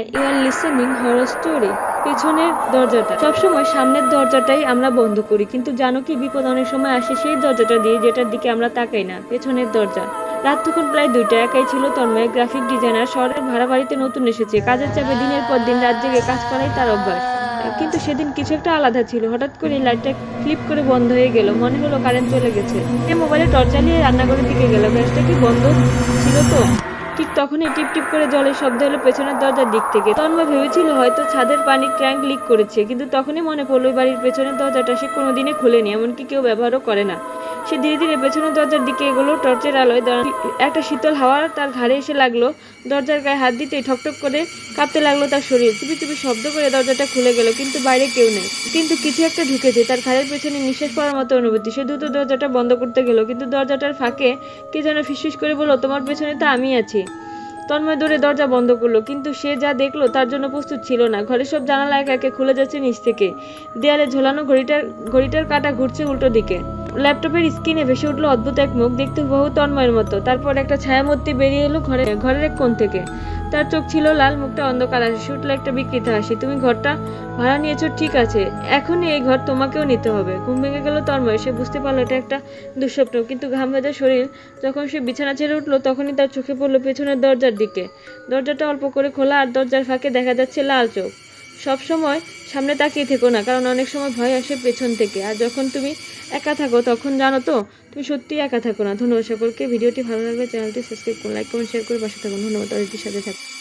High, you are listening horror story. পেছনের দরজাটা সবসময় সামনের দরজাটাই আমরা বন্ধ করি, কিন্তু জানো কি, বিপদ অনেক সময় আসে সেই দরজাটা দিয়ে যেটার দিকে আমরা তাকাই না, পেছনের দরজা। রাত তখন প্রায় 2টা। একাই ছিল তন্ময়, গ্রাফিক ডিজাইনার, শহরের ভাড়া বাড়িতে নতুন এসেছে। কাজের চাপে দিনের পর দিন রাত জেগে কাজ করাই তার অভ্যাস। কিন্তু সেদিন কিছু একটা আলাদা ছিল। হঠাৎ করে লাইটটা ফ্লিপ করে বন্ধ হয়ে গেল। মনে হলো কারেন্ট চলে গেছে। সে মোবাইলে টর্চ চালিয়ে রান্নাঘরের দিকে গেল। গ্যাসটা কি বন্ধ ছিল তো? ঠিক তখনই টিপ টিপ করে জলের শব্দ এলো পেছনের দরজার দিক থেকে। তন্ময় ভেবেছিল হয়তো ছাদের পানির ট্যাঙ্ক লিক করেছে, কিন্তু তখনই মনে পড়লো বাড়ির পেছনের দরজাটা সে কোনোদিনই খোলেনি, এমনকি কেউ ব্যবহারও করে না। সে ধীরে ধীরে পেছনের দরজার দিকে এগোলো। টর্চের আলোয় একটা শীতল হাওয়া তার ঘাড়ে এসে লাগলো। দরজার গায়ে হাত দিতেই ঠকঠক করে কাঁপতে লাগলো তার শরীর। চিপি চিপি শব্দ করে দরজাটা খুলে গেল, কিন্তু বাইরে কেউ নেই। কিন্তু কিছু একটা ঢুকেছে তার ঘাড়ের পেছনে, নিঃশ্বাস পড়ার মতো অনুভূতি। সে দ্রুত দরজাটা বন্ধ করতে গেল, কিন্তু দরজাটার ফাঁকে কে যেন ফিসফিস করে বলল, তোমার পেছনে তো আমি আছি। তন্ময় দৌড়ে দরজা বন্ধ করলো, কিন্তু সে যা দেখলো তার জন্য প্রস্তুত ছিল না। ঘরের সব জানালা একে একে খুলে যাচ্ছে নিচ থেকে। দেয়ালে ঝোলানো ঘড়িটার কাঁটা ঘুরছে উল্টো দিকে। ল্যাপটপের স্ক্রিনে ভেসে উঠলো অদ্ভুত এক মুখ, দেখতে হুবহু তন্ময়ের মতো। তারপর একটা ছায়ামূর্তি বেরিয়ে এলো ঘরের এক কোণ থেকে। তার চোখ ছিল লাল, মুখটা অন্ধকার, হাসি উঠলো একটা বিকৃত হাসি। তুমি ঘরটা ভাড়া নিয়েছো, ঠিক আছে, এখনই এই ঘর তোমাকেও নিতে হবে। ঘুম ভেঙে গেল তন্ময়। সে বুঝতে পারলো এটা একটা দুঃস্বপ্ন, কিন্তু ঘাম ভেজা শরীর যখন সে বিছানা ছেড়ে উঠলো, তখনই তার চোখে পড়লো পেছনের দরজার দিকে। দরজাটা অল্প করে খোলা, আর দরজার ফাঁকে দেখা যাচ্ছে লাল চোখ। সব সময় সামনে তাকিয়ে থেকো না, কারণ অনেক সময় ভয় আসে পেছন থেকে। আর যখন তুমি একা থাকো তখন জানো তো, তুমি সত্যিই একা থাকো না। ধন্যবাদ সকলকে। ভিডিওটি ভালো লাগলে চ্যানেলটি সাবস্ক্রাইব করুন, লাইক করুন, শেয়ার করে পাশে থাকুন। ধন্যবাদ। অদিতির সাথে থাকুন।